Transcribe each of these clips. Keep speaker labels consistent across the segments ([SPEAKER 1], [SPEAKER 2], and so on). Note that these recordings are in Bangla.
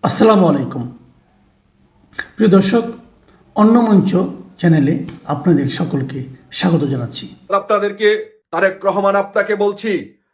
[SPEAKER 1] আসসালামু আলাইকুম প্রিয় দর্শক, অন্য মঞ্চ চ্যানেলে আপনাদের সকলকে স্বাগত জানাচ্ছি।
[SPEAKER 2] আপনাদেরকে তারেক রহমান আপনাকে বলছি,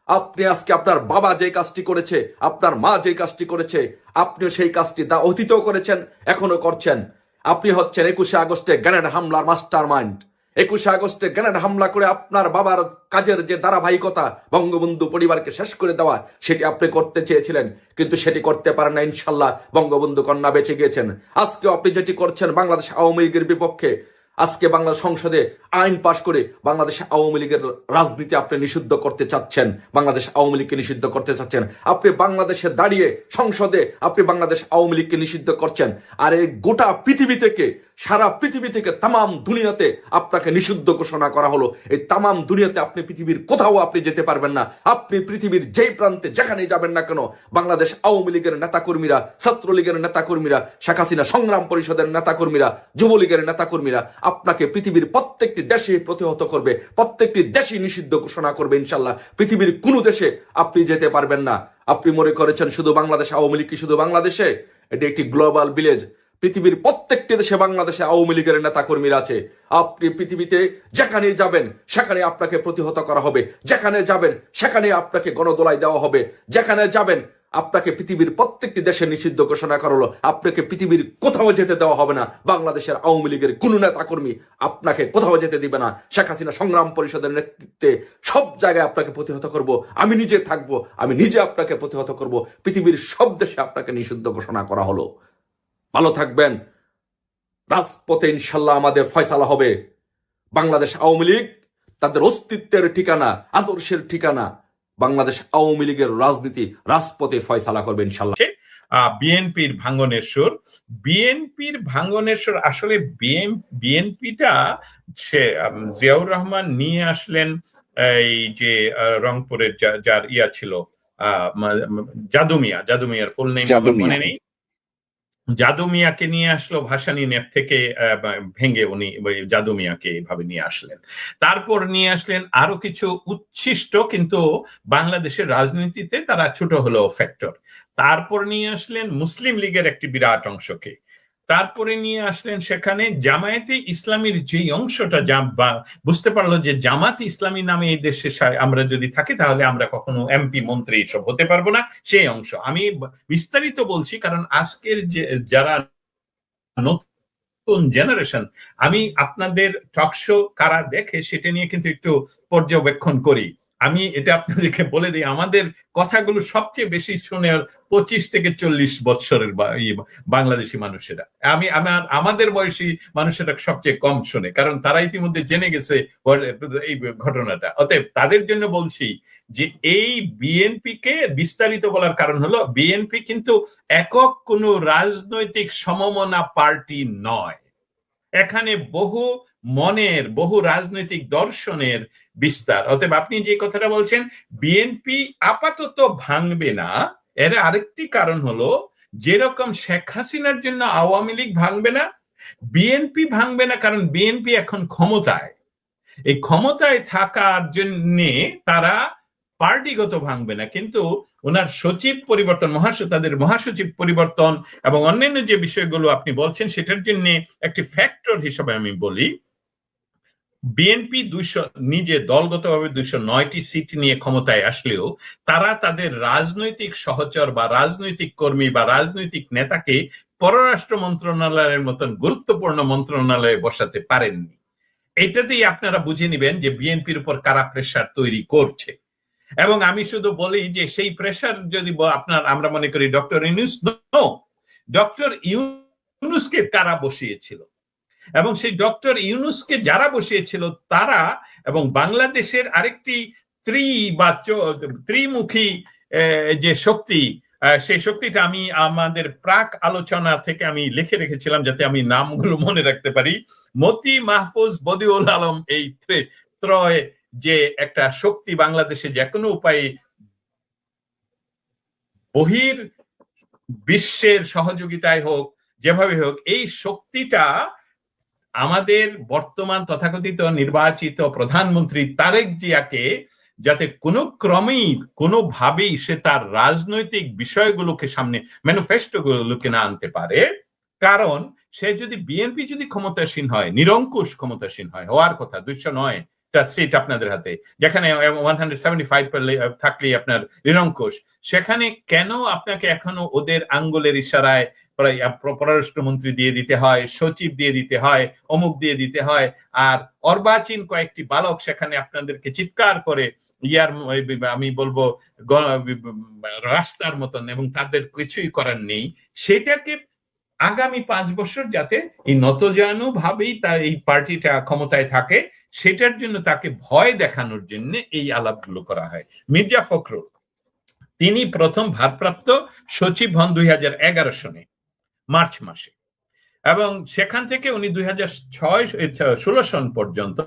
[SPEAKER 2] আপনি আজকে আপনার বাবা যে কাজটি করেছে, আপনার মা যে কাজটি করেছে, আপনি সেই কাজটি অতীতেও করেছেন, এখনো করছেন। আপনি হচ্ছেন 21শে আগস্টে গ্রেনেড হামলার মাস্টার মাইন্ড। 21শে আগস্টে গ্রেনেড হামলা করে আপনার বাবার কাজের যে ধারাবাহিকতা, বঙ্গবন্ধু পরিবারকে শেষ করে দেওয়া, সেটি আপনি করতে চেয়েছিলেন, কিন্তু সেটি করতে পারেন না। ইনশাল্লাহ বঙ্গবন্ধু কন্যা বেঁচে গিয়েছেন। আজকে আপনি যেটি করছেন বাংলাদেশ আওয়ামী লীগের বিপক্ষে, আজকে বাংলা সংসদে আইন পাশ করে বাংলাদেশ আওয়ামী লীগের রাজনীতি আপনি নিষিদ্ধ করতে চাচ্ছেন, বাংলাদেশ আওয়ামী লীগকে নিষিদ্ধ করতে চাচ্ছেন। আপনি বাংলাদেশে দাঁড়িয়ে সংসদে আপনি বাংলাদেশ আওয়ামী লীগকে নিষিদ্ধ করছেন, আর এই গোটা পৃথিবী থেকে, সারা পৃথিবী থেকে, তামাম দুনিয়াতে আপনাকে নিষিদ্ধ ঘোষণা করা হলো। এই তামাম দুনিয়াতে আপনি পৃথিবীর কোথাও আপনি যেতে পারবেন না। আপনি পৃথিবীর যেই প্রান্তে যেখানেই যাবেন না কেন, বাংলাদেশ আওয়ামী লীগের নেতাকর্মীরা, ছাত্রলীগের নেতাকর্মীরা, শেখ হাসিনা সংগ্রাম পরিষদের নেতাকর্মীরা, যুবলীগের নেতাকর্মীরা আপনাকে পৃথিবীর প্রত্যেকটি দেশে প্রতিহত করবে, প্রত্যেকটি দেশই নিষিদ্ধ ঘোষণা করবে। ইনশাল্লাহ পৃথিবীর কোনো দেশে আপনি যেতে পারবেন না। আপনি মনে করেছেন শুধু বাংলাদেশ আওয়ামী লীগ কি শুধু বাংলাদেশে? এটি একটি গ্লোবাল ভিলেজ। পৃথিবীর প্রত্যেকটি দেশে বাংলাদেশে আওয়ামী লীগের নেতা কর্মীরা আছে। আপনি পৃথিবীতে যেখানে যাবেন সেখানে আপনাকে প্রতিহত করা হবে, যেখানে যাবেন সেখানে আপনাকে গণদোলাই দেওয়া হবে, যেখানে যাবেন আপনাকে পৃথিবীর প্রত্যেকটি দেশে নিষিদ্ধ ঘোষণা করা হলো। আপনাকে পৃথিবীর কোথাও যেতে দেওয়া হবে না। বাংলাদেশের আওয়ামী লীগের কোন নেতা কর্মী আপনাকে কোথাও যেতে দিবে না। শেখ হাসিনা সংগ্রাম পরিষদের নেতৃত্বে সব জায়গায় আপনাকে প্রতিহত করব। আমি নিজে থাকবো, আমি নিজে আপনাকে প্রতিহত করব। পৃথিবীর সব দেশে আপনাকে নিষিদ্ধ ঘোষণা করা হলো। ভালো থাকবেন। রাজপথে ইনশাল্লাহ আমাদের ফয়সালা হবে। বাংলাদেশ আওয়ামী লীগ তাদের অস্তিত্বের ঠিকানা, আদর্শের ঠিকানা। বাংলাদেশ আওয়ামী লীগের রাজনীতি রাজপথে ফয়সালা করবে ইনশাল্লাহ।
[SPEAKER 3] বিএনপির ভাঙনের সুর, বিএনপির ভাঙনের সুর। আসলে বিএনপিটা জিয়াউর রহমান নিয়ে আসলেন এই যে রংপুরের যার ইয়া ছিল জাদুমিয়ার ফুল নেম মনে নেই, জাদু মিয়াকে নিয়ে আসলো ভাসানী নেট থেকে ভেঙে, উনি জাদু মিয়াকে এভাবে নিয়ে আসলেন। তারপর নিয়ে আসলেন আরো কিছু উচ্ছিষ্ট কিন্তু বাংলাদেশের রাজনীতিতে তারা ছোট হলেও ফ্যাক্টর। তারপর নিয়ে আসলেন মুসলিম লীগের একটি বিরাট অংশকে। তারপরে নিয়ে আসলেন সেখানে জামায়াতে ইসলামীর যেই অংশটা বুঝতে পারলো যে জামাতে ইসলামী নামে এই দেশে আমরা যদি থাকি তাহলে আমরা কখনো এমপি মন্ত্রী সব হতে পারবো না, সেই অংশ। আমি বিস্তারিত বলছি কারণ আজকের যে যারা নতুন জেনারেশন, আমি আপনাদের টকশো কারা দেখে সেটা নিয়ে কিন্তু একটু পর্যবেক্ষণ করি। আমি এটা আপনাদেরকে বলে দিই, আমাদের কথাগুলো সবচেয়ে বেশি শুনে 25 থেকে 40 বৎসরের বাংলাদেশি মানুষেরা। আমাদের বয়সী মানুষেরা সবচেয়ে কম শুনে, কারণ তারা ইতিমধ্যে জেনে গেছে এই ঘটনাটা। অতএব তাদের জন্য বলছি যে এই বিএনপি কে বিস্তারিত বলার কারণ হলো, বিএনপি কিন্তু একক কোনো রাজনৈতিক সমমনা পার্টি নয়। এখানে বহু মনের, বহু রাজনৈতিক দর্শনের বিস্তার। অতএব আপনি যে কথাটা বলছেন বিএনপি আপাতত ভাঙবে না, এর আরেকটি কারণ হলো যেরকম শেখ হাসিনার জন্য আওয়ামী লীগ ভাঙবে না, বিএনপি ভাঙবে না, কারণ বিএনপি এখন ক্ষমতায়। এই ক্ষমতায় থাকার জন্য তারা পার্টিগত ভাঙবে না, কিন্তু ওনার সচিব পরিবর্তন, তাদের মহাসচিব পরিবর্তন এবং অন্যান্য যে বিষয়গুলো আপনি বলছেন সেটার জন্য একটি ফ্যাক্টর হিসেবে আমি বলি, বিএনপি নিজে দলগতভাবে 209টি সিট নিয়ে ক্ষমতায় আসলেও তারা তাদের রাজনৈতিক সহচর বা রাজনৈতিক কর্মী বা রাজনৈতিক নেতাকে পররাষ্ট্র মন্ত্রণালয়ের মতন গুরুত্বপূর্ণ মন্ত্রণালয়ে বসাতে পারেননি। এটাতেই আপনারা বুঝে নিবেন যে বিএনপির উপর কারা প্রেসার তৈরি করছে। এবং আমি শুধু বলি যে সেই প্রেসার যদি আমরা মনে করি ডক্টর ইউনূসকে কারা বসিয়েছিল, এবং সেই ডক্টর ইউনূসকে যারা বসিয়েছিল তারা এবং বাংলাদেশের আরেকটি ত্রিমুখী যে শক্তি, সেই শক্তিটা আমি আমাদের প্রাক আলোচনা থেকে আমি লিখে রেখেছিলাম যাতে আমি নামগুলো মনে রাখতে পারি। মতি, মাহফুজ, বদিউল আলম, এই ত্রয় যে একটা শক্তি বাংলাদেশে যে কোনো উপায়ে বহির বিশ্বের সহযোগিতায় হোক, যেভাবে হোক, এই শক্তিটা আমাদের বর্তমান তথাকথিত নির্বাচিত প্রধানমন্ত্রী তারেক জিয়াকে যাতে কোনো ক্রমেই কোনোভাবেই সে তার রাজনৈতিক বিষয়গুলোকে সামনে, ম্যানিফেস্টোগুলোকে না আনতে পারে। কারণ সে যদি বিএনপি যদি ক্ষমতাসীন হয়, নিরঙ্কুশ ক্ষমতাসীন হয়, হওয়ার কথা 209 সিট আপনাদের হাতে, যেখানে 175 থাকলেই আপনার নিরঙ্কুশ, সেখানে কেন আপনাকে এখনো ওদের আঙ্গুলের ইশারায় পররাষ্ট্রমন্ত্রী দিয়ে দিতে হয়, সচিব দিয়ে দিতে হয়, অমুক দিয়ে দিতে হয়, আর অর্বাচীন কয়েকটি বালক সেখানে আপনাদেরকে চিৎকার করে ইয়ার, আমি বলবো রাস্তার মতন, এবং তাদের কিছুই করার নেই। সেটাকে আগামী 5 বছর যাতে এই নতজানু ভাবেই তার এই পার্টিটা ক্ষমতায় থাকে, সেটার জন্য তাকে ভয় দেখানোর জন্য এই আলাপগুলো করা হয়। মির্জা ফখরুল তিনি প্রথম ভারপ্রাপ্ত সচিব হন 2011 সনে মার্চ মাসে, এবং সেখান থেকে উনি 2016 সন পর্যন্ত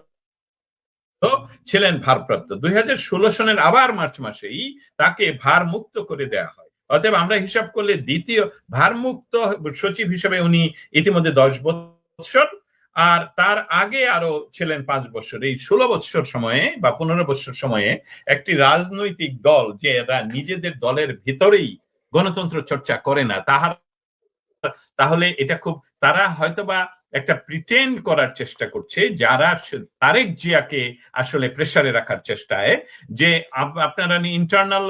[SPEAKER 3] ছিলেন ভারপ্রাপ্ত। 2016 সনের আবার মার্চ মাসেই তাকে ভারমুক্ত করে দেয়া হয়। অতএব আমরা হিসাব করলে দ্বিতীয় ভারমুক্ত সচিব হিসেবে উনি ইতিমধ্যে 10 বছর, আর তার আগে আরো ছিলেন 5 বছর। এই 16 বছর সময়ে বা 15 বছর সময়ে একটি রাজনৈতিক দল যে এরা নিজেদের দলের ভিতরেই গণতন্ত্র চর্চা করে না, তাহলে এটা খুব, তারা হয়তোবা একটা প্রিটেন্ড করার চেষ্টা করছে, যারা তারেক জিয়াকে আসলে প্রেসারে রাখার চেষ্টায়, যে আপনারা ইন্টারনাল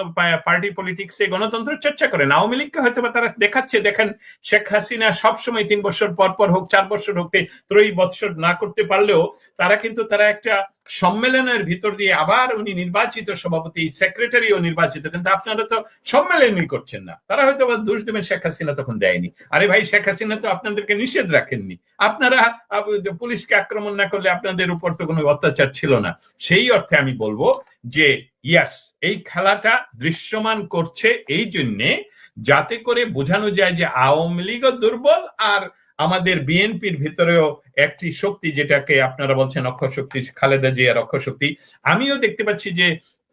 [SPEAKER 3] পার্টি পলিটিক্সে গণতন্ত্র চর্চা করেন। আওয়ামী লীগকে হয়তোবা তারা দেখাচ্ছে, দেখেন শেখ হাসিনা সবসময় 3 বছর পর পর হোক, 4 বছর হোক, 3 বছর না করতে পারলেও তারা একটা সম্মেলনের ভিতর দিয়ে আবার উনি নির্বাচিত সভাপতি, সেক্রেটারিও নির্বাচিত, কিন্তু আপনারা তো সম্মেলনই করছেন না। তারা হয়তো দোষ দেবেন শেখ হাসিনা তখন দেয়নি। আরে ভাই, শেখ হাসিনা তো আপনাদেরকে নিষেধ রাখেননি, আপনারা পুলিশকে আক্রমণ না করলে আপনাদের উপর তো কোনো অত্যাচার ছিল না। সেই অর্থে আমি বলবো যে ইয়াস, এই খেলাটা দৃশ্যমান করছে এই জন্যে যাতে করে বোঝানো যায় যে আওয়ামী লীগও দুর্বল, আর আমাদের বিএনপির ভিতরেও একটি শক্তি, যেটাকে আপনারা বলছেন অক্ষয় শক্তি, খালেদা জিয়ার অক্ষয় শক্তি। আমিও দেখতে পাচ্ছি যে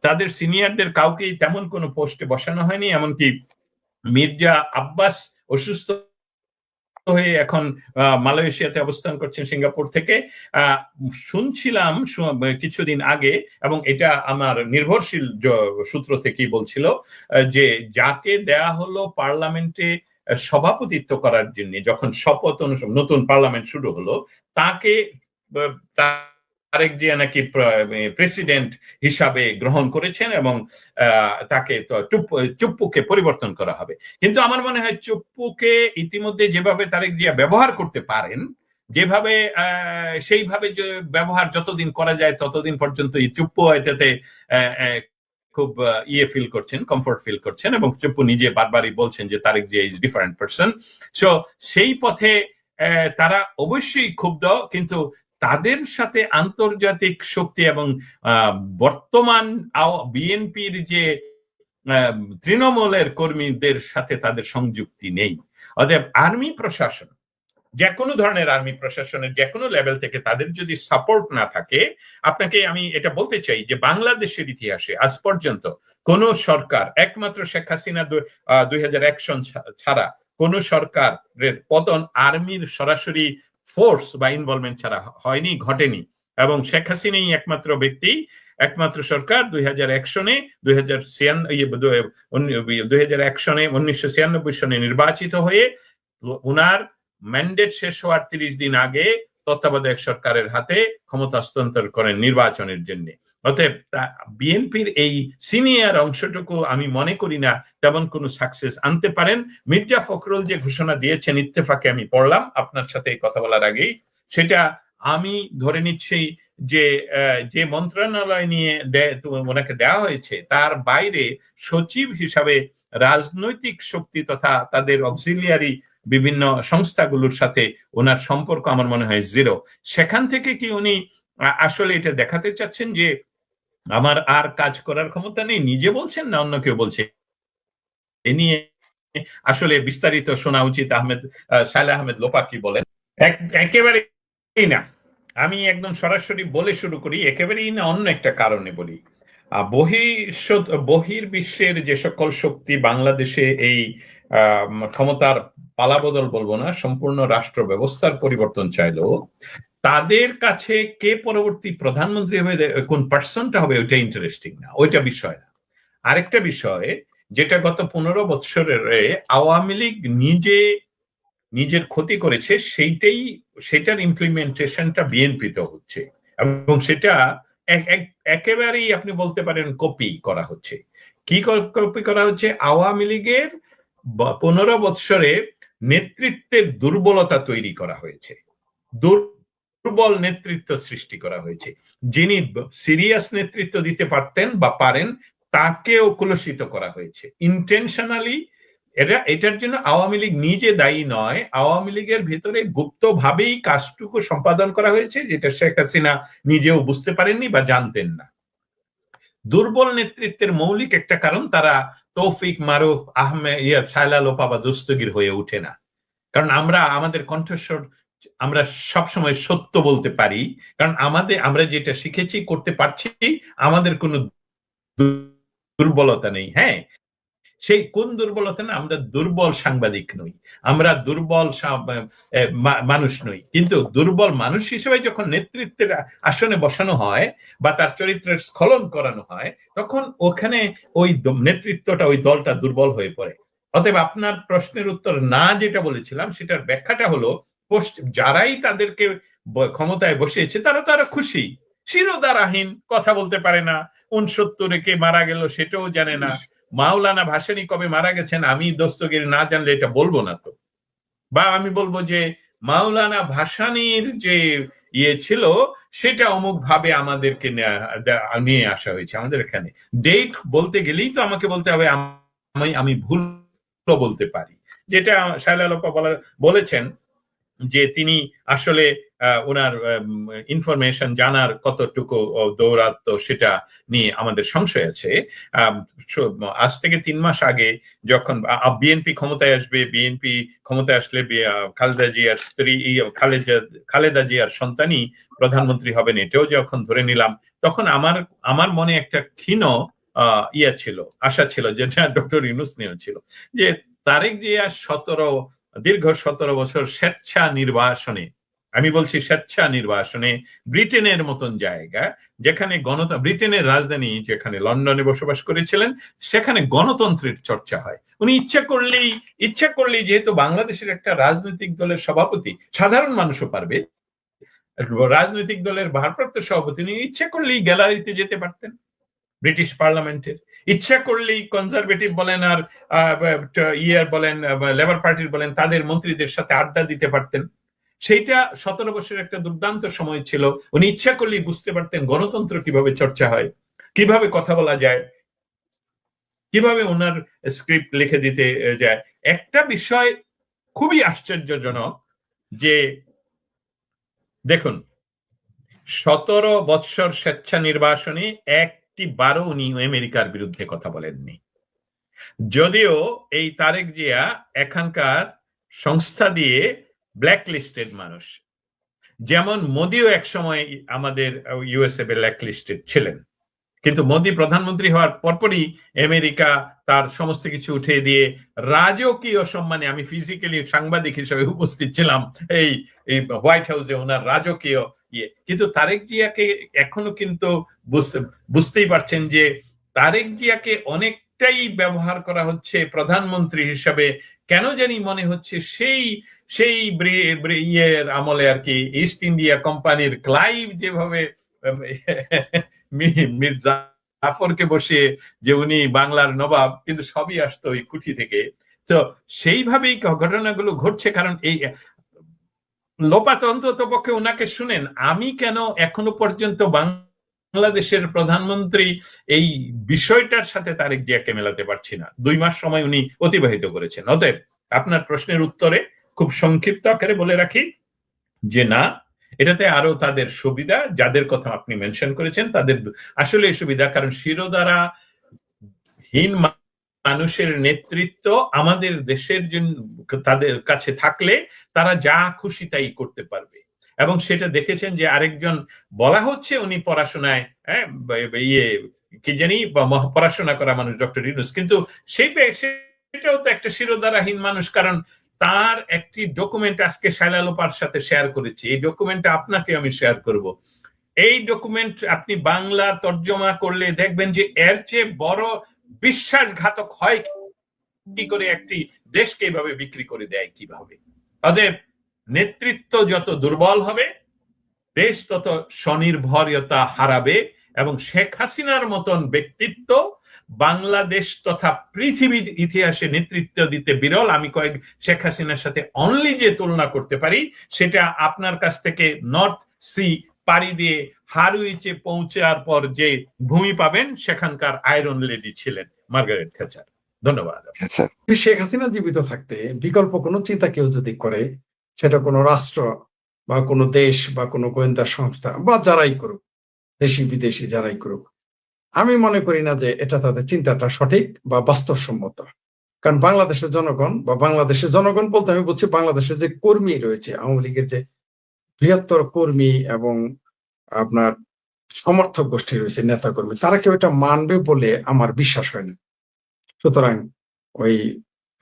[SPEAKER 3] তাদের সিনিয়রদের কাউকেই তেমন কোনো পোস্টে বসানো হয়নি, এমনকি মির্জা আব্বাস অসুস্থ হয়ে এখন মালয়েশিয়াতে অবস্থান করছেন সিঙ্গাপুর থেকে। শুনছিলাম কিছুদিন আগে, এবং এটা আমার নির্ভরশীল সূত্র থেকেই বলছিল, যে যাকে দেয়া হলো পার্লামেন্টে সভাপতিত্ব করার জন্য, যখন শপথ নতুন পার্লামেন্ট শুরু হলো, তাকে তারেক জিয়া নাকি প্রেসিডেন্ট হিসাবে গ্রহণ করেছেন, এবং তাকে চুপ্পুকে পরিবর্তন করা হবে। কিন্তু আমার মনে হয় চুপ্পুকে ইতিমধ্যে যেভাবে তারেক জিয়া ব্যবহার করতে পারেন, যেভাবে সেইভাবে যে ব্যবহার যতদিন করা যায় ততদিন পর্যন্ত এই চুপ্পু এটাতে খুব ফিল করছেন, কমফোর্ট ফিল করছেন, এবং চুপ্পু নিজে বারবারই বলছেন যে Tarique Zia is different person. So সেই পথে তারা অবশ্যই ক্ষুব্ধ, কিন্তু তাদের সাথে আন্তর্জাতিক শক্তি এবং বর্তমান বিএনপির যে তৃণমূলের কর্মীদের সাথে তাদের সংযুক্তি নেই। অতএব আর্মি প্রশাসন, যে কোনো ধরনের আর্মি প্রশাসনের যে কোনো লেভেল থেকে তাদের যদি সাপোর্ট না থাকে, আপনাকে আমি এটা বলতে চাই যে বাংলাদেশের ইতিহাসে আজ পর্যন্ত কোন সরকার, একমাত্র শেখ হাসিনা 2001 সন ছাড়া কোন সরকারের পতন আর্মির সরাসরি ফোর্স বা ইনভলভমেন্ট ছাড়া হয়নি, ঘটেনি। এবং শেখ হাসিনাই একমাত্র ব্যক্তি, একমাত্র সরকার 2001 সনে 2001 সনে 1996 সনে নির্বাচিত হয়ে উনার ম্যান্ডেট শেষ হওয়ার 30 দিন আগে তত্ত্বাবধায়ক সরকারের হাতে ক্ষমতা হস্তান্তর করেন নির্বাচনের জন্য। অতএব বিএনপির এই সিনিয়র অংশটুকু আমি মনে করি না তেমন কোনো সাকসেস আনতে পারেন। মির্জা ফখরুল যে ঘোষণা দিয়েছেন ইত্তেফাকে, আমি পড়লাম আপনার সাথে কথা বলার আগেই, সেটা আমি ধরে নিচ্ছি যে মন্ত্রণালয় নিয়ে ওনাকে দেওয়া হয়েছে, তার বাইরে সচিব হিসাবে রাজনৈতিক শক্তি তথা তাদের অক্সিলিয়ারি বিভিন্ন সংস্থাগুলোর সাথে ওনার সম্পর্ক আমার মনে হয় জিরো। সেখান থেকে কি উনি আসলে এটা দেখাতে চাচ্ছেন যে আমার আর কাজ করার ক্ষমতা নেই, নিজে বলছেন না অন্য কেউ বলছে? এ নিয়ে আসলে বিস্তারিত শোনা উচিত। সালেহ আহমেদ লোপা কি বলেন? একেবারেই না, আমি একদম সরাসরি বলে শুরু করি, একেবারেই না, অন্য একটা কারণে বলি। বহির্বিশ্বের যে সকল শক্তি বাংলাদেশে এই ক্ষমতার পালাবদল বলবো না, সম্পূর্ণ রাষ্ট্র ব্যবস্থার পরিবর্তন চাইলো, তাদের কাছে কে পরবর্তী প্রধানমন্ত্রী হবে, কোন পার্সনটা হবে, ওইটা ইন্টারেস্টিং না, ওইটা বিষয় না। আরেকটা বিষয় যেটা গত 15 বছরের আওয়ামী লীগ নিজের ক্ষতি করেছে, সেটার ইমপ্লিমেন্টেশনটা বিএনপিতে হচ্ছে, এবং সেটা একেবারেই আপনি বলতে পারেন কপি করা হচ্ছে। কি কপি করা হচ্ছে? আওয়ামী লীগের 15 বছরে নেতৃত্বের দুর্বলতা তৈরি করা হয়েছে, দুর্বল নেতৃত্ব সৃষ্টি করা হয়েছে। যিনি সিরিয়াস নেতৃত্ব দিতে পারতেন বা পারেন, তাকেও কুলসিত করা হয়েছে ইন্টেনশনালি। এটার জন্য আওয়ামী লীগ নিজে দায়ী নয়, আওয়ামী লীগের ভিতরে গুপ্তভাবেই কাজটুকু সম্পাদন করা হয়েছে, যেটা শেখ হাসিনা নিজেও বুঝতে পারেননি বা জানতেন না। দুর্বল নেতৃত্বের মৌলিক একটা কারণ, তারা তৌফিক, মারুফ, আহমেদ, শায়লা লোপা বা দস্তগীর হয়ে ওঠে না। কারণ আমাদের কণ্ঠস্বর, আমরা সবসময় সত্য বলতে পারি, কারণ আমরা যেটা শিখেছি, করতে পারছি, আমাদের কোনো দুর্বলতা নেই। হ্যাঁ, সেই কোন দুর্বলতা না, আমরা দুর্বল সাংবাদিক নই, আমরা দুর্বল মানুষ নই, কিন্তু দুর্বল মানুষ হিসেবে যখন নেতৃত্বের আসনে বসানো হয় বা তার চরিত্রের স্খলন করানো হয়, তখন ওখানে ওই নেতৃত্বটা, ওই দলটা দুর্বল হয়ে পড়ে। অতএব আপনার প্রশ্নের উত্তর না যেটা বলেছিলাম, সেটার ব্যাখ্যাটা হলো, যারাই তাদেরকে ক্ষমতায় বসিয়েছে তারা খুশি, শিরোধারাহীন, কথা বলতে পারে না, 69-এ কে মারা গেল সেটাও জানে না, মাওলানা ভাসানী কবে মারা গেছেন আমি দস্তগীর না জানলে এটা বলবো না তো। বা আমি বলবো যে মাওলানা ভাসানীর যে ছিল সেটা অমুক ভাবে আমাদেরকে নিয়ে আসা হয়েছে আমাদের এখানে। ডেট বলতে গেলেই তো আমাকে বলতে হবে আমি ভুল বলতে পারি, যেটা শায়লা লোপা বলেছেন যে তিনি আসলে ওনার ইনফরমেশন জানার কতটুকু দৌরাত্ম, সেটা নিয়ে আমাদের সংশয় আছে। আজ থেকে 3 মাস আগে যখন বিএনপি ক্ষমতায় আসবে, বিএনপি ক্ষমতায় আসলে খালেদা জিয়ার স্ত্রী, খালেদা জিয়ার সন্তানই প্রধানমন্ত্রী হবেন, এটাও যখন ধরে নিলাম, তখন আমার মনে একটা ক্ষীণ ছিল, আশা ছিল, যেটা ডক্টর ইউনূস নিয়েও ছিল, যে তারেক জিয়া দীর্ঘ 17 বছর স্বেচ্ছা নির্বাসনে, আমি বলছি স্বেচ্ছা নির্বাসনে, ব্রিটেনের মতন জায়গা যেখানে ব্রিটেনের রাজধানী যেখানে লন্ডনে বসবাস করেছিলেন, সেখানে গণতন্ত্রের চর্চা হয়। উনি ইচ্ছা করলেই যেহেতু বাংলাদেশের একটা রাজনৈতিক দলের সভাপতি, সাধারণ মানুষও পারবে, রাজনৈতিক দলের ভারপ্রাপ্ত সভাপতি, উনি ইচ্ছা করলেই গ্যালারিতে যেতে পারতেন ব্রিটিশ পার্লামেন্টের, ইচ্ছা করলেই কনজারভেটিভ বলেন আর বলেন, লেবার পার্টির বলেন, তাদের মন্ত্রীদের সাথে আড্ডা দিতে পারতেন। সেইটা 17 বছরের একটা দুর্দান্ত সময় ছিল। উনি ইচ্ছা করলেই বুঝতে পারতেন গণতন্ত্র কিভাবে চর্চা হয়, কিভাবে কথা বলা যায়, কিভাবে ওনার স্ক্রিপ্ট লিখে দিতে যায়। একটা বিষয় খুবই আশ্চর্যজনক যে দেখুন, 17 বৎসর স্বেচ্ছা নির্বাসনে একটি বারও উনি আমেরিকার বিরুদ্ধে কথা বলেননি। যদিও এই তারেক জিয়া এখানকার সংস্থা দিয়ে ব্ল্যাক লিস্টেড মানুষ, যেমন মোদিও এক সময় আমাদের ইউএসএ ব্ল্যাক লিস্টেড ছিলেন, কিন্তু মোদি প্রধানমন্ত্রী হওয়ার পরপরই আমেরিকা তার সমস্ত কিছু উঠিয়ে দিয়ে রাজকীয় সম্মানে, আমি ফিজিক্যালি সাংবাদিক হিসেবে উপস্থিত ছিলাম এই হোয়াইট হাউসে, ওনার রাজকীয় কিন্তু তারেক জিয়াকে এখনো কিন্তু বুঝতেই পারছেন যে তারেক জিয়াকে অনেকটাই ব্যবহার করা হচ্ছে প্রধানমন্ত্রী হিসাবে। কেন জানি মনে হচ্ছে সেই ইয়ের আমলে আর কি, ইস্ট ইন্ডিয়া কোম্পানির ক্লাইভ যেভাবে মীর জাফরকে বসিয়ে, যে উনি বাংলার নবাব, কিন্তু সবই আসতো ওই কুঠি থেকে। তো সেইভাবেই ঘটনাগুলো ঘটছে। কারণ এই লোপাত অন্তত পক্ষে ওনাকে শুনেন, আমি কেন এখনো পর্যন্ত বাংলাদেশের প্রধানমন্ত্রী এই বিষয়টার সাথে তারেক জিয়াকে মেলাতে পারছি না। 2 মাস সময় উনি অতিবাহিত করেছেন। অতএব আপনার প্রশ্নের উত্তরে খুব সংক্ষিপ্ত আকারে বলে রাখি যে না, এটাতে আরো তাদের সুবিধা, যাদের কথা আপনি মেনশন করেছেন তাদের আসলে সুবিধা, কারণ শিরোধারাহীন মানুষের নেতৃত্ব আমাদের দেশের জন্য তাদের কাছে থাকলে তারা যা খুশি তাই করতে পারবে। এবং সেটা দেখেছেন যে আরেকজন বলা হচ্ছে উনি পড়াশোনায় কি জানি পড়াশোনা করা মানুষ, ডক্টর ইউনূস, কিন্তু সেটাও তো একটা শিরোধারাহীন মানুষ, কারণ তার একটি ডকুমেন্ট আজকে শায়লালোপার সাথে শেয়ার করেছি। এই ডকুমেন্টটা আপনাকে আমি শেয়ার করব। এই ডকুমেন্ট আপনি বাংলা তর্জমা করলে দেখবেন যে এর চেয়ে বড় বিশ্বাসঘাতক হয় কি করে একটি দেশকে এভাবে বিক্রি করে দেয় কিভাবে। অতএব নেতৃত্ব যত দুর্বল হবে দেশ তত স্বনির্ভরতা হারাবে, এবং শেখ হাসিনার মতন ব্যক্তিত্ব বাংলাদেশ তথা পৃথিবীর ইতিহাসে নেতৃত্ব দিতে বিরল। আমি শেখ হাসিনার সাথে অনলি যে তুলনা করতে পারি সেটা আপনার কাছ থেকে নর্থ সি পাড়ি দিয়ে হারুইচে পৌঁছার পর যে ভূমি পাবেন সেখানকার আয়রন লেডি ছিলেন মার্গারেট থ্যাচার। ধন্যবাদ।
[SPEAKER 4] শেখ হাসিনা জীবিত থাকতে বিকল্প কোনো চিন্তা কেউ যদি করে, সেটা কোনো রাষ্ট্র বা কোনো দেশ বা কোনো গোয়েন্দা সংস্থা বা যারাই করুক, দেশি বিদেশি যারাই করুক, আমি মনে করি না যে এটা তাদের চিন্তাটা সঠিক বা বাস্তবসম্মত। কারণ বাংলাদেশের জনগণ বা বাংলাদেশের জনগণ বলতে আমি বলছি বাংলাদেশের যে কর্মী রয়েছে, আওয়ামী লীগের যে বৃহত্তর কর্মী এবং আপনার সমর্থক গোষ্ঠী রয়েছে, নেতা কর্মী, তারা কেউ এটা মানবে বলে আমার বিশ্বাস হয় না। সুতরাং ওই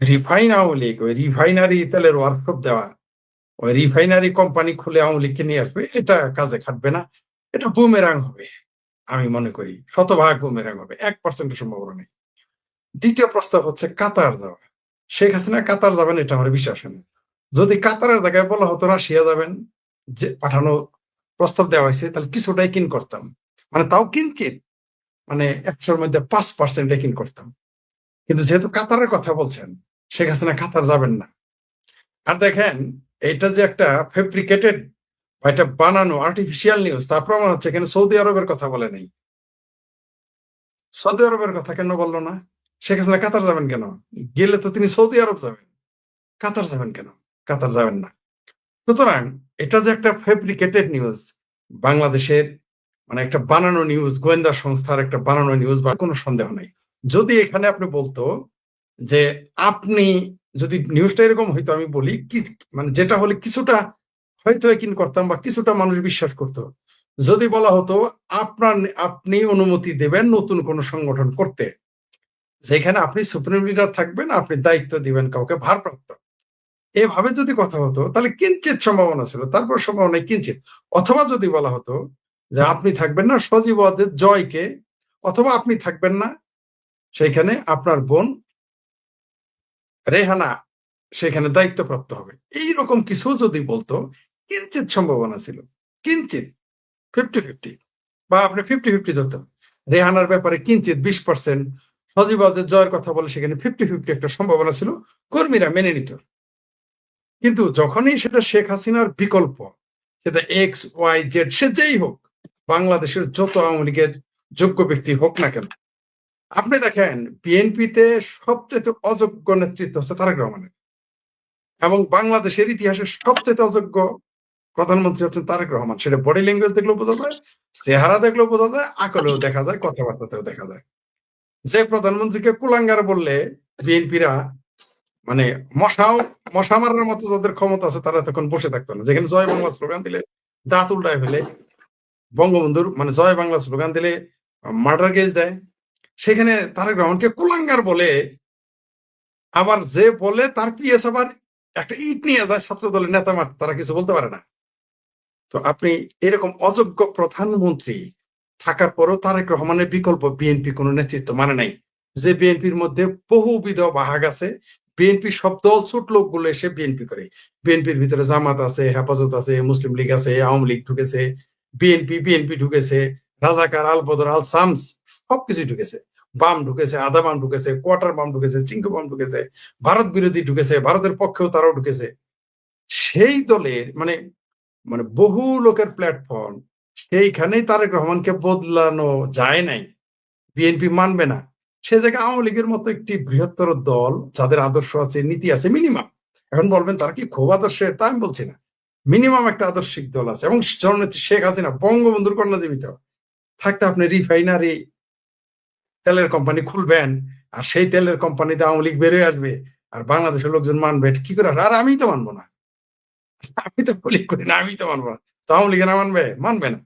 [SPEAKER 4] রিফাইন আওয়ামী লীগ, ওই রিফাইনারি তেলের ওয়ার্কশপ দেওয়া, ওই রিফাইনারি কোম্পানি খুলে আওয়ামী লীগকে নিয়ে আসবে, এটা কাজে খাটবে না। এটা বুমেরাং হবে, আমি মনে করি শতভাগ বুমেরাং হবে, 1% সম্ভাবনা নেই। দ্বিতীয় প্রস্তাব হচ্ছে কাতার যাওয়া। শেখ হাসিনা কাতার যাবেন এটা আমার বিশ্বাস হয় না। যদি কাতারের জায়গায় বলা হতো রাশিয়া যাবেন, যে পাঠানো প্রস্তাব দেওয়া হয়েছে, তাহলে কিছুটাই কিন করতাম, মানে তাও কিঞ্চিত, মানে 100-র মধ্যে 5% কিন করতাম। কিন্তু যেহেতু কাতারের কথা বলছেন, শেখ হাসিনা কাতার যাবেন না। আর দেখেন, এটা যে একটা ফেব্রিকেটেড বা এটা বানানো আর্টিফিশিয়াল নিউজ, তা প্রমাণ হচ্ছে এখানে সৌদি আরবের কথা বলে নেই। সৌদি আরবের কথা কেন বললো না? শেখ হাসিনা কাতার যাবেন কেন? গেলে তো তিনি সৌদি আরব যাবেন, কাতার যাবেন কেন? কাতার যাবেন না। সুতরাং এটা যে একটা ফেব্রিকেটেড নিউজ, বাংলাদেশের মানে একটা বানানো নিউজ, গোয়েন্দা সংস্থার একটা বানানো নিউজ, বা কোনো সন্দেহ নেই। যদি এখানে আপনি বলতো যে আপনি যদি নিউজটা এরকম হইতো, আমি বলি কি, মানে যেটা হলে কিছুটা হয়তো কিন করতাম বা কিছুটা মানুষ বিশ্বাস করতো। যদি বলা হতো আপনি অনুমতি দেবেন নতুন কোন সংগঠন করতে, যেখানে আপনি সুপ্রিম লিডার থাকবেন, আপনি দায়িত্ব দিবেন কাউকে ভারপ্রাপ্ত, এভাবে যদি কথা হতো তাহলে কিঞ্চিত সম্ভাবনা ছিল, তারপর সম্ভাবনা কিঞ্চিত। অথবা যদি বলা হতো যে আপনি থাকবেন না সজীব ওয়াজেদ জয়কে, অথবা আপনি থাকবেন না সেইখানে আপনার বোন রেহানা সেখানে দায়িত্বপ্রাপ্ত হবে, এইরকম কিছু যদি বলতো কিঞ্চিত সম্ভাবনা ছিল, কিঞ্চিত 50-50, বা আপনি 50-50 ধরতে হবে। রেহানার ব্যাপারে কিঞ্চিত 20%, সজীব ওয়াজেদ জয়ের কথা বলে সেখানে 50-50 একটা সম্ভাবনা ছিল, কর্মীরা মেনে নিত। কিন্তু যখনই সেটা শেখ হাসিনার বিকল্প, সেটা XYZ সে যেই হোক, বাংলাদেশের যত আওয়ামী লীগের যোগ্য ব্যক্তি হোক না কেন, আপনি দেখেন বিএনপিতে সবচেয়ে অযোগ্য নেতৃত্ব হচ্ছে তারেক রহমানের, এবং বাংলাদেশের ইতিহাসের সবচেয়ে অযোগ্য প্রধানমন্ত্রী হচ্ছেন তারেক রহমান। সেটা বডি ল্যাঙ্গুয়েজ দেখলেও বোঝা যায়, চেহারা দেখলেও বোঝা যায়, আকলেও দেখা যায়, কথাবার্তাতেও দেখা যায়। যে প্রধানমন্ত্রীকে কুলাঙ্গার বললে বিএনপিরা, মানে মশা মারার মতো যাদের ক্ষমতা আছে, তারা তখন বসে থাকতো না। যেখানে জয় বাংলা স্লোগান দিলে দাঁত উল্টায় ফেলে, বঙ্গবন্ধুর মানে জয় বাংলা স্লোগান দিলে মার্ডার কেস দেয়, সেখানে তারেক রহমানকে কুলাঙ্গার বলে, আবার যে বলে তার পিএস আবার একটা ইট নিয়ে যায় ছাত্র দলের নেতা মারতে, তারা কিছু বলতে পারে না। তো আপনি এরকম অযোগ্য প্রধানমন্ত্রী থাকার পরও তারেক রহমানের বিকল্প বিএনপি কোন নেতৃত্ব মানে নাই। যে বিএনপির মধ্যে বহুবিধ ভাগ আছে, বিএনপি সব দল ছোট লোকগুলো এসে বিএনপি করে। বিএনপির ভিতরে জামাত আছে, হেফাজত আছে, মুসলিম লীগ আছে, আওয়ামী লীগ ঢুকেছে, বিএনপি ঢুকেছে, রাজাকার, আল বদর, আল সামস সবকিছু ঢুকেছে, বাম ঢুকেছে, আধা বাম ঢুকেছে, কোয়ার্টার বাম ঢুকেছে, চিঙ্কু বাম ঢুকেছে, ভারত বিরোধী ঢুকেছে, ভারতের পক্ষেও তারাও ঢুকেছে। সেই দলের মানে মানে বহু লোকের প্ল্যাটফর্ম, সেইখানেই তারেক রহমানকে বদলানো যায় নাই, বিএনপি মানবে না। সে জায়গায় আওয়ামী লীগের মতো একটি বৃহত্তর দল যাদের আদর্শ আছে, নীতি আছে, মিনিমাম, এখন বলবেন তারা কি খুব আদর্শের, তা আমি বলছি না, মিনিমাম একটা আদর্শিক দল আছে। এবং জননেত্রী শেখ হাসিনা বঙ্গবন্ধুর কন্যা জীবিত থাকতে আপনি রিফাইনারি তেলের কোম্পানি খুলবেন, আর সেই তেলের কোম্পানিতে আওয়ামী লীগ বেরোয় আসবে, আর বাংলাদেশের লোকজন মানবে, কি করে? আর আমি তো মানবো না, আমি তো বলি করি না, আমি তো মানবো না, তো আওয়ামী লীগেরা মানবে না।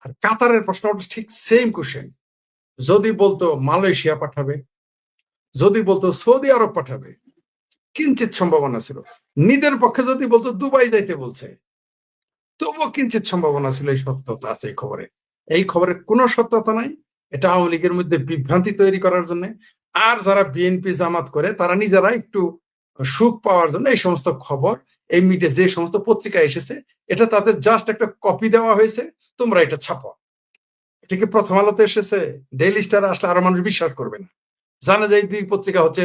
[SPEAKER 4] আর কাতারের প্রশ্নটা ঠিক সেম কোশ্চেন। যদি বলতো মালয়েশিয়া পাঠাবে, যদি বলতো সৌদি আরব পাঠাবে, কিঞ্চিত সম্ভাবনা ছিল। নিজের পক্ষে যদি বলতো দুবাই যাইতে বলছে, তবুও কিঞ্চিত সম্ভাবনা ছিল। এই সত্যতা আছে এই খবরে। এই খবরের কোনো সত্যতা নাই। এটা আওয়ামী লীগের মধ্যে বিভ্রান্তি তৈরি করার জন্য, আর যারা বিএনপি জামাত করে তারা নিজেরা একটু সুখ পাওয়ার জন্য এই সমস্ত খবর, এই মিডিয়া যে সমস্ত পত্রিকা এসেছে, এটা তাদের জাস্ট একটা কপি দেওয়া হয়েছে, তোমরা এটা ছাপো। এটা কি প্রথম আলোতে এসেছে? ডেইলি স্টার আসলে আরো মানুষ বিশ্বাস করবে না। জানে যে এই দুই পত্রিকা হচ্ছে,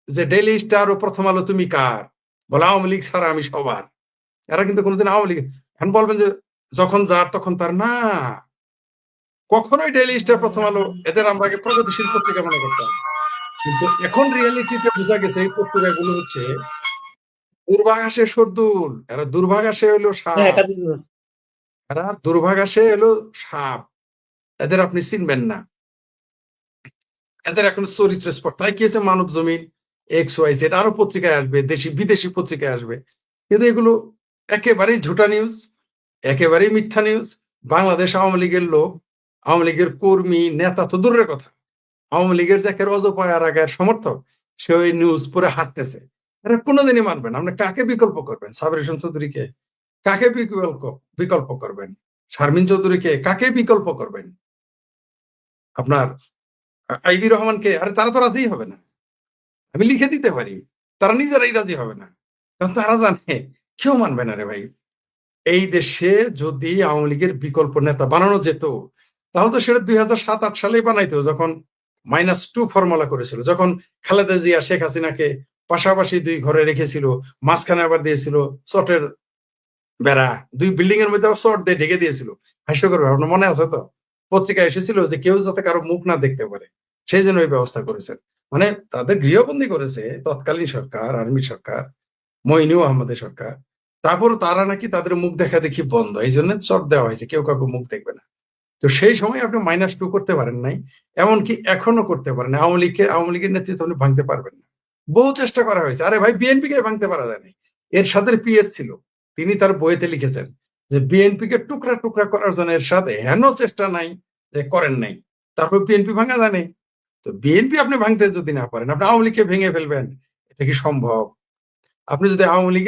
[SPEAKER 4] যে ডেইলি স্টার ও প্রথম আলো তুমি কার? বলে আওয়ামী লীগ ছাড়া আমি সবার। এরা কিন্তু কোনোদিন আওয়ামী লীগ, এখন বলবেন যে যখন যার তখন তার, না, কখনোই ডেইলি স্টার প্রথম আলো এদের আমরা আগে প্রগতিশীল পত্রিকা মনে করতাম, কিন্তু এখন রিয়েলিটিতে বোঝা গেছে এই পত্রিকাগুলো হচ্ছে দুর্ভাগাসে সর্দুল। এরা দুর্ভাগাসে হলো সাপ, এরা দুর্ভাগাসে হলো সাপ। এদের আপনি চিনবেন না, এদের এখন চরিত্র স্পট। তাই কি হয়েছে, মানব জমিন, XYZ আরো পত্রিকায় আসবে, দেশি বিদেশি পত্রিকায় আসবে, কিন্তু এগুলো একেবারেই ঝুটা নিউজ, একেবারেই মিথ্যা নিউজ। বাংলাদেশ আওয়ামী লীগের লোক, আওয়ামী লীগের কর্মী নেতা তো দূরের কথা, আওয়ামী লীগের যাকে অজপায়ার আগের সমর্থক, সে ওই নিউজ পরে হাঁটতেছে। এরা কোনোদিনই মানবেন। আপনি কাকে বিকল্প করবেন? সাবির হোসেন চৌধুরীকে কাকে বিকল্প করবেন? শারমিন চৌধুরীকে কাকে বিকল্প করবেন? আপনার আইবি রহমানকে? আরে তারা তো রাজি হবে না, আমি লিখে দিতে পারি, তারা নিজেরাই রাজি হবে না, কারণ তারা জানে কেউ মানবে না রে ভাই। এই দেশে যদি আওয়ামী লীগের বিকল্প নেতা বানানো যেত, তাহলে তো সেটা 2007-8 সালেই বানাইতো, যখন -2 ফর্মুলা করেছিল, যখন খালেদা জিয়া শেখ হাসিনাকে পাশাপাশি দুই ঘরে রেখেছিল, মাঝখানে আবার দিয়েছিল চটের বেড়া, দুই বিল্ডিং এর মধ্যে চট দিয়ে ঢেকে দিয়েছিল। হাস্যকর ব্যাপার, আপনার মনে আছে তো? পত্রিকা এসেছিল যে কেউ যাতে কারো মুখ না দেখতে পারে, সেই জন্য ওই ব্যবস্থা করেছেন। মানে তাদের গৃহবন্দী করেছে তৎকালীন সরকার, আর্মি সরকার, মইনুল আহমেদের সরকার। তারপর তারা নাকি তাদের মুখ দেখা দেখি বন্ধ, এই জন্য চট দেওয়া হয়েছে, কেউ কাউকে মুখ দেখবে না। তো সেই সময় আপনি -2 করতে পারেন নাই, এমনকি এখনো করতে পারেন। আওয়ামী লীগের নেতৃত্ব আপনি ভাঙতে পারবেন না। বহু চেষ্টা করা হয়েছে। আরে ভাই, বিএনপি কে ভাঙতে পারা যায়নি। এরশাদের পিএস ছিল, তিনি তার বইতে লিখেছেন যে বিএনপি কে টুকরা টুকরা করার জন্য এরশাদে হেন চেষ্টা নাই যে করেন নাই, তারপর বিএনপি ভাঙা যায়নি। তো বিএনপি আপনি ভাঙতে যদি না পারেন, আপনি আওয়ামী লীগকে ভেঙে ফেলবেন, এটা কি সম্ভব? আপনি যদি আওয়ামী লীগের